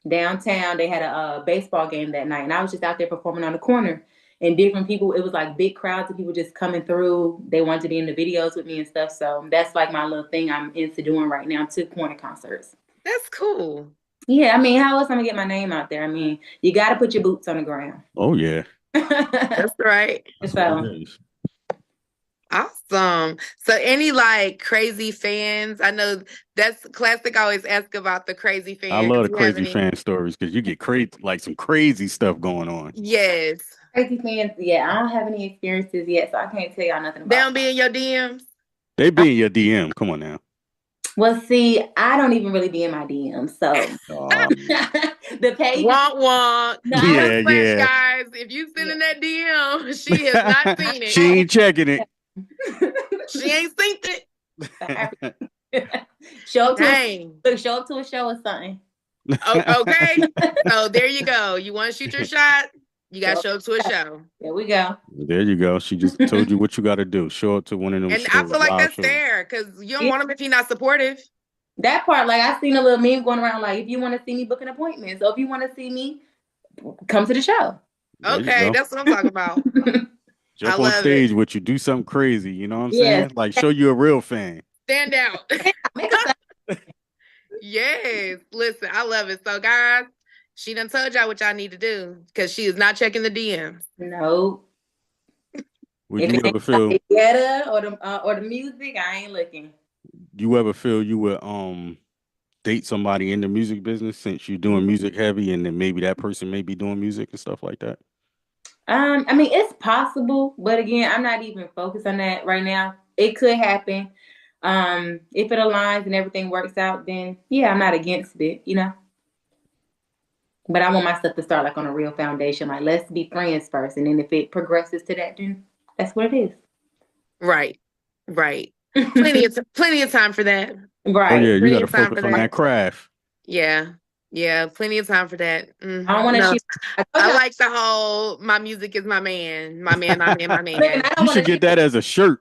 downtown. They had a baseball game that night, and I was just out there performing on the corner. And different people, it was like big crowds of people just coming through. They wanted to be in the videos with me and stuff. So that's like my little thing I'm into doing right now, 2 corner concerts. That's cool. Yeah, I mean, how else I'm gonna get my name out there? I mean, you got to put your boots on the ground. Oh yeah, that's right. So Awesome. So any like crazy fans? I know that's classic. I always ask about the crazy I fans. love the You have crazy any? fan stories because you get crazy, like some crazy stuff going on. Yes. Crazy fans, yeah, I don't have any experiences yet, so I can't tell y'all nothing They about don't be in your DMs? They be in your DM. Come on now. it. Well, see, I don't even really be in my DMs, so Um, the page. Wonk wonk. No, I don't. yeah, Newsflash, yeah. guys. If you send Yeah. in that DM, she has not seen it. She ain't checking it. She ain't seen it. Show up to Dang. show up to a show or something. Okay. So there you go. You want to shoot your shot? You got to show up to a show. There we go. There you go. She just told you what you got to do. Show up to one of them And shows. I feel like live that's shows. fair because you don't Yeah. want him if he's not supportive. That part, like I seen a little meme going around, like if you want to see me, book an appointment. So if you want to see me, come to the show. There you Okay, go. that's what I'm talking about. Jump I on love stage it. with you, do something crazy. You know what I'm Yes. saying? Like show you a real fan. Stand out. Make a Yes. Listen, I love it. So, guys, she done told y'all what y'all need to do because she is not checking the DMs. no. Would If you it ever ain't feel? the theater or the music, I ain't looking. You ever feel you would date somebody in the music business since you're doing music heavy, and then maybe that person may be doing music and stuff like that? I mean, it's possible, but again, I'm not even focused on that right now. It could happen. If it aligns and everything works out, then yeah, I'm not against it, you know. But I want my stuff to start like on a real foundation. Like, let's be friends first, and then if it progresses to that, then that's what it is. Right. Right. Plenty of time for that. Right. Oh yeah, you Plenty got to of time focus for on that. that craft. Yeah. Yeah. Plenty of time for that. I don't want to No, cheat. I like the whole my music is my man. My man, my man, my Listen, man. I don't You want should to get that as a shirt.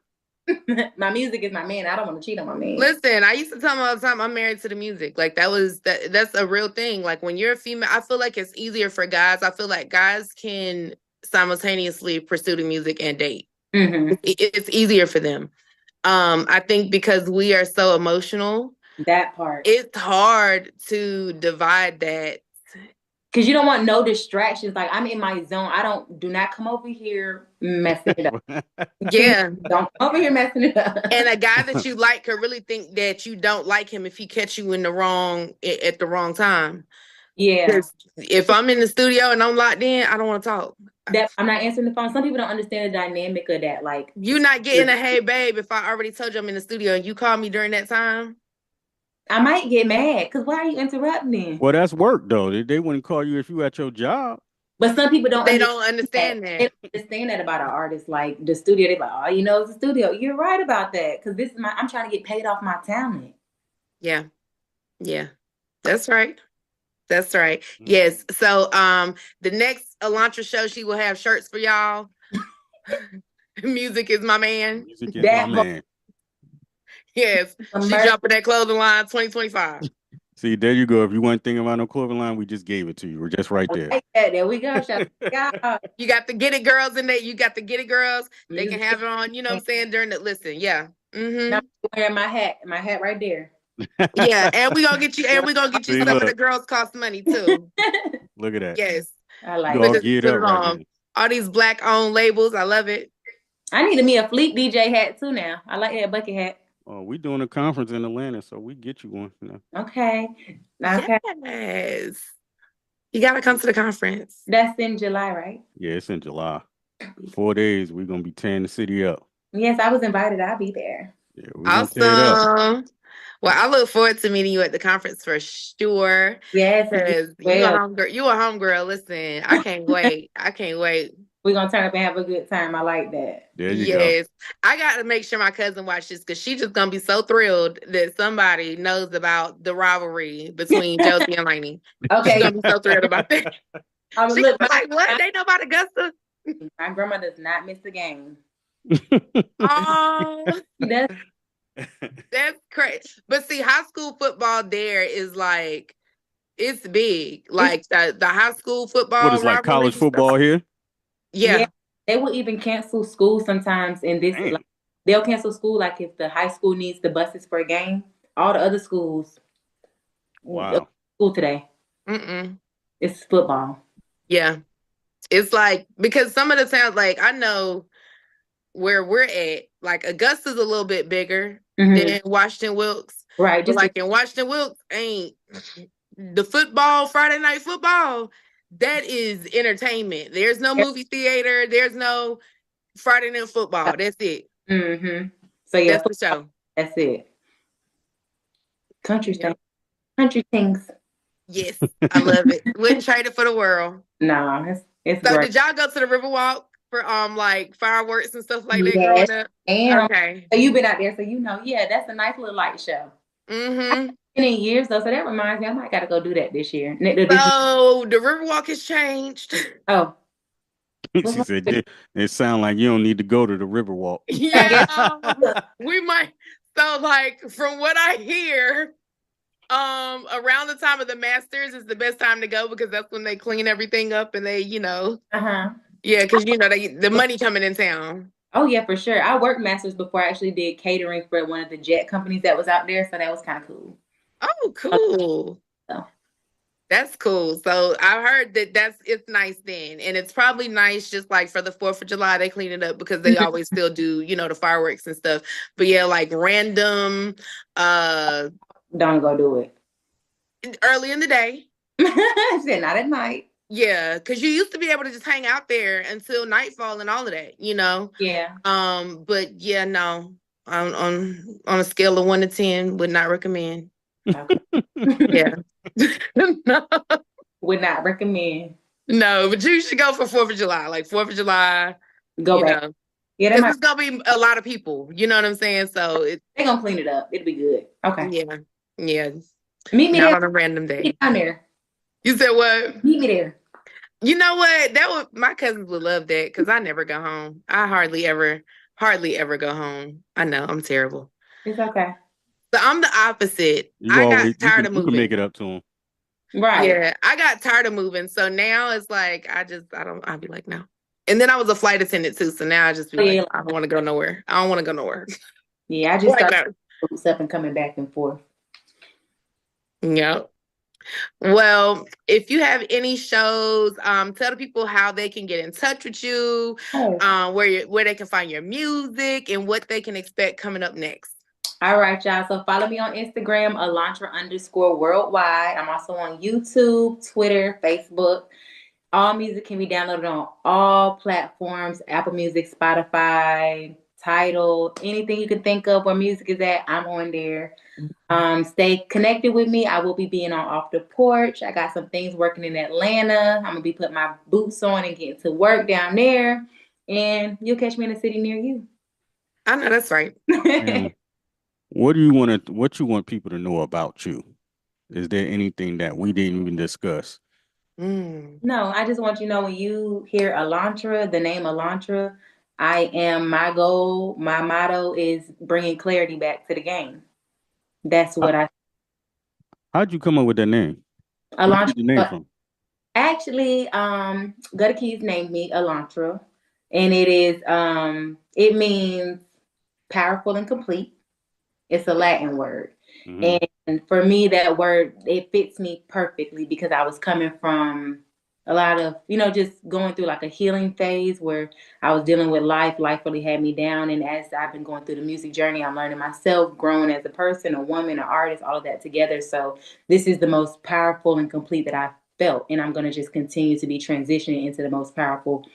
My music is my man. I don't want to cheat on my man. Listen, I used to tell them all the time I'm married to the music. Like that's a real thing. Like when you're a female, I feel like it's easier for guys. I feel like guys can simultaneously pursue the music and date. Mm-hmm. It's easier for them. I think because we are so emotional, That part. it's hard to divide that. Because you don't want no distractions. Like, I'm in my zone. Do not come over here messing it up. Yeah. Don't come over here messing it up. And a guy that you like could really think that you don't like him if he catch you in the wrong at the wrong time. Yeah. 'Cause if I'm in the studio and I'm locked in, I don't want to talk. I'm not answering the phone. Some people don't understand the dynamic of that. Like, You're not getting a hey babe if I already told you I'm in the studio and you call me during that time. I might get mad because why are you interrupting? Well, that's work though. They wouldn't call you if you at your job. But some people don't. They don't understand that. They don't understand that about an artist. Like the studio, they're like, "Oh, you know, it's the studio." You're right about that because this is I'm trying to get paid off my talent. Yeah, yeah, that's right. That's right. Yes. So, the next Alantra show, she will have shirts for y'all. Music is my man. Music is my man. Yes, she dropping that clothing line 2025. See, there you go. If you weren't thinking about no clothing line, we just gave it to you. We're just right there. There we go. You got the Get It girls in there. You got the Get It girls. They can have it on. You know what I'm saying during the listen. Yeah. Mm-hmm. I'm wearing my hat right there. Yeah, and we're gonna get you. And we're gonna get you. See, some look. of the girls cost money too. Look at that. Yes. I like You all it. geared up right there. All these black owned labels. I love it. I need me a Fleet DJ hat too now. I like that bucket hat. Oh, we doing a conference in Atlanta, so we get you one. You know. Okay. Yes. You gotta come to the conference. That's in July, right? Yeah, it's in July. 4 days. We're gonna be tearing the city up. Yes, I was invited. I'll be there. Yeah, we're gonna tear it up. Awesome. Well, I look forward to meeting you at the conference for sure. Yes, Because you a homegirl. Listen, I can't wait. I can't wait. We're gonna turn up and have a good time. I like that. There you go. Yes. I got to make sure my cousin watches this because she's just gonna be so thrilled that somebody knows about the rivalry between Josie and Lainey. Okay. She's gonna be so thrilled about that. She's Look, like, what? They know about Augusta? my grandma does not miss a game. Oh, That's that's crazy. But see, high school football there is like, it's big. Like the high school football. What is like college football here? Yeah. They will even cancel school sometimes in this. Like, they'll cancel school like if the high school needs the buses for a game. All the other schools. Wow. School today. It's football. Yeah. It's like, because some of the towns, like I know where we're at, like Augusta's a little bit bigger Mhm. than Washington Wilkes. Right. But Just like in Washington Wilkes, ain't the football, Friday night football, that is entertainment. There's no movie theater. There's no Friday night football. That's it. mm-hmm. So yeah, That's the show. that's it. Country Yeah. thing. Country things. Yes, I love it. Wouldn't trade it for the world. No, it's So great. did y'all go to the Riverwalk for like fireworks and stuff like that Yes, growing up? and Okay. so you've been out there, so you know, yeah, that's a nice little light show. Mm-hmm. In years though, so that reminds me, I might gotta go do that this year. So the Riverwalk has changed. Oh, She said, it sounds like you don't need to go to the Riverwalk. Yeah, we might. So like from what I hear, around the time of the Masters is the best time to go because that's when they clean everything up and they, uh-huh. yeah, because the money coming in town. Oh yeah, for sure. I worked Masters before I actually did catering for one of the jet companies that was out there, so that was kind of cool. Oh, cool. So. That's cool. So I heard that it's nice then. And it's probably nice just like for the 4th of July, they clean it up because they always still do, the fireworks and stuff. But yeah, like random don't go do it. Early in the day. Said not at night. Yeah, because you used to be able to just hang out there until nightfall and all of that, Yeah. But yeah, no. On a scale of 1 to 10, would not recommend. Okay. Yeah. No. Would not recommend. No, but you should go for 4th of July. Like 4th of July. Go back. Yeah, it's gonna be a lot of people. You know what I'm saying? So they're gonna clean it up. It'll be good. Okay. Yeah. Yeah. Meet me Not there on a random day. Meet down there. You said what? Meet me there. You know what? My cousins would love that because I never go home. I hardly ever go home. I know I'm terrible. It's okay. So I'm the opposite. Got tired of moving. You can make it up to them. Right. Yeah. I got tired of moving. So now it's like I'll be like, no. And then I was a flight attendant too. So now I just be like, I don't want to go nowhere. I don't want to go nowhere. Yeah, I just started up and coming back and forth. Yep. Well, if you have any shows, tell the people how they can get in touch with you, where they can find your music and what they can expect coming up next. All right, y'all. So follow me on Instagram, Alantra_worldwide. I'm also on YouTube, Twitter, Facebook. All music can be downloaded on all platforms, Apple Music, Spotify, Tidal, anything you can think of where music is at, I'm on there. Stay connected with me. I will be being on Off the Porch. I got some things working in Atlanta. I'm going to be putting my boots on and getting to work down there. And you'll catch me in a city near you. I know that's right. What you want people to know about you? Is there anything that we didn't even discuss? No, I just want you to know when you hear Alantra, the name Alantra, my goal, my motto is bringing clarity back to the game. That's what How'd you come up with that name? Alantra. Where did the name from? Actually, Gutter Keys named me Alantra, and it means powerful and complete. It's a Latin word. Mm-hmm. And for me, that word, it fits me perfectly because I was coming from a lot of, just going through like a healing phase where I was dealing with life. Life really had me down. And as I've been going through the music journey, I'm learning myself, growing as a person, a woman, an artist, all of that together. So this is the most powerful and complete that I've felt. And I'm going to just continue to be transitioning into the most powerful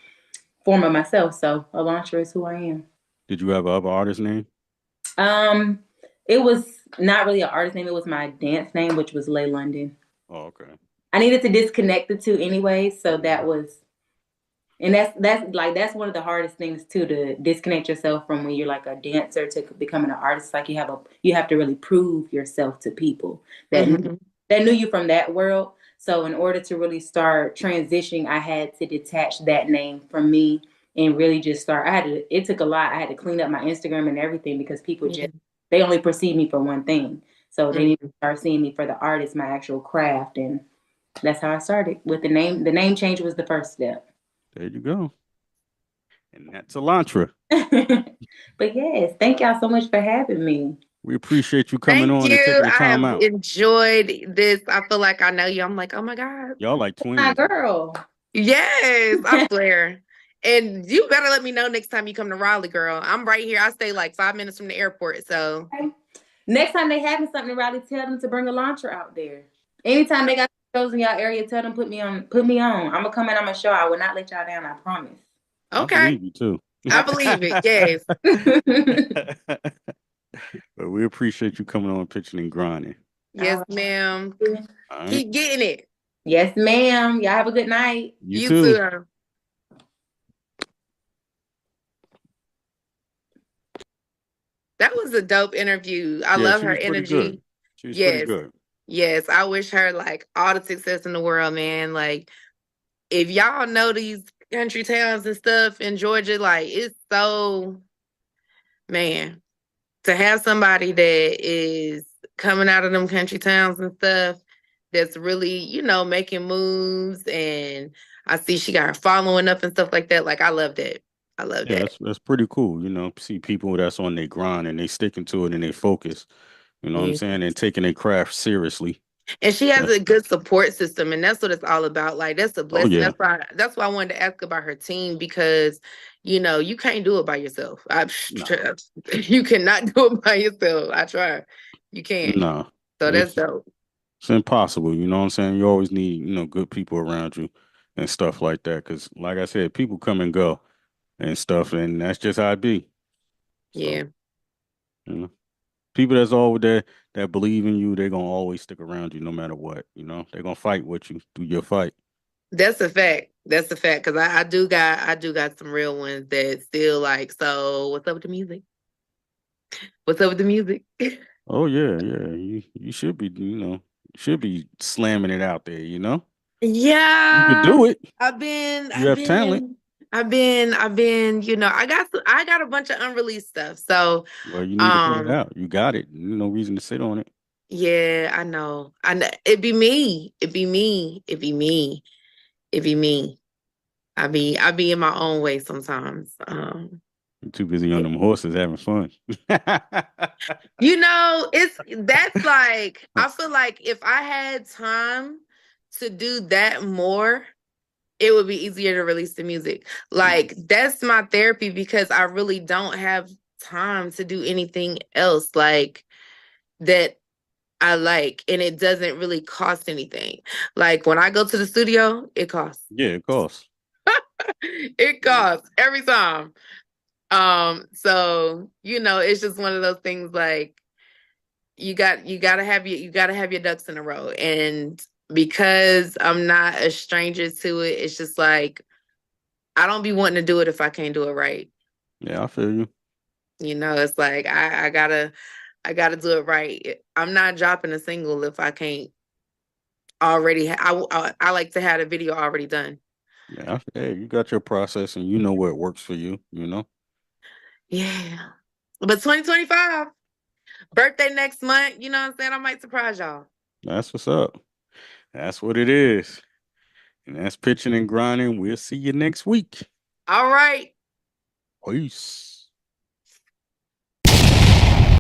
form of myself. So Alantra is who I am. Did you have an other artist name? It was not really an artist name. It was my dance name, which was Lay London. Oh, okay. I needed to disconnect the two anyway. So that was, and that's one of the hardest things too, to disconnect yourself from when you're like a dancer to becoming an artist. Like you have to really prove yourself to people that knew you from that world. So in order to really start transitioning, I had to detach that name from me and really just start. It took a lot. I had to clean up my Instagram and everything because people they only perceive me for one thing. So they need to start seeing me for the artist, my actual craft. And that's how I started with the name. The name change was the first step. There you go. And that's Alantra. But yes, thank y'all so much for having me. We appreciate you coming on and taking the time out. I have enjoyed this. I feel like I know you. I'm like, oh my God. Y'all like twins. My girl. Yes, I swear. And you better let me know next time you come to Raleigh, girl. I'm right here. I stay like 5 minutes from the airport. So next time they having something in Raleigh, tell them to bring Alantra out there. Anytime they got shows in y'all area, tell them put me on. I'm gonna come and I'm gonna show. I will not let y'all down. I promise. Okay. I believe you too. I believe it. Yes. But we appreciate you coming on Pitching and Grinding. Yes, ma'am. All right. Keep getting it. Yes, ma'am. Y'all have a good night. You too. That was a dope interview. I love her energy. She's pretty good. Yes, I wish her like all the success in the world, man. Like, if y'all know these country towns and stuff in Georgia, like it's so, man, to have somebody that is coming out of them country towns and stuff that's really, you know, making moves, and I see she got her following up and stuff like that. Like, I love that. I love that. That's pretty cool. You know, see people that's on their grind and they sticking to it and they focus. You know what I'm saying? And taking their craft seriously. And she has a good support system, and that's what it's all about. Like, that's a blessing. Yeah. That's why I wanted to ask about her team, because you know you can't do it by yourself. You cannot do it by yourself. I try. You can't. No. So that's dope. It's impossible. You know what I'm saying? You always need, you know, good people around you and stuff like that. Because, like I said, people come and go and stuff, and that's just how it be. So, yeah. You know, people that's always there that believe in you, they're gonna always stick around you no matter what. You know, they're gonna fight with you through your fight. That's a fact. That's a fact. Because I do got some real ones that still like. So what's up with the music? What's up with the music? Oh yeah. You should be, you know, should be slamming it out there. You know. Yeah. You can do it. You have talent. I've been, you know, I got a bunch of unreleased stuff. So well, you need to put it out. You got it. No reason to sit on it. Yeah, I know. It'd be me. It'd be me. I be in my own way sometimes. You're too busy on them horses having fun. You know, that's like, I feel like if I had time to do that more, it would be easier to release the music. Like, that's my therapy, because I really don't have time to do anything else like that I like, and it doesn't really cost anything. Like, when I go to the studio, it costs. Yeah, it costs. It costs every time. So, you know, it's just one of those things, like, you gotta have your ducks in a row. And because I'm not a stranger to it, it's just like, I don't be wanting to do it if I can't do it right. Yeah, I feel you. You know, it's like, I gotta do it right. I'm not dropping a single if I can't already. I like to have a video already done. Yeah, hey, you got your process and you know where it works for you, you know? Yeah. But 2025, birthday next month, you know what I'm saying? I might surprise y'all. That's what's up. That's what it is. And that's Pitching and Grinding. We'll see you next week. All right. Peace.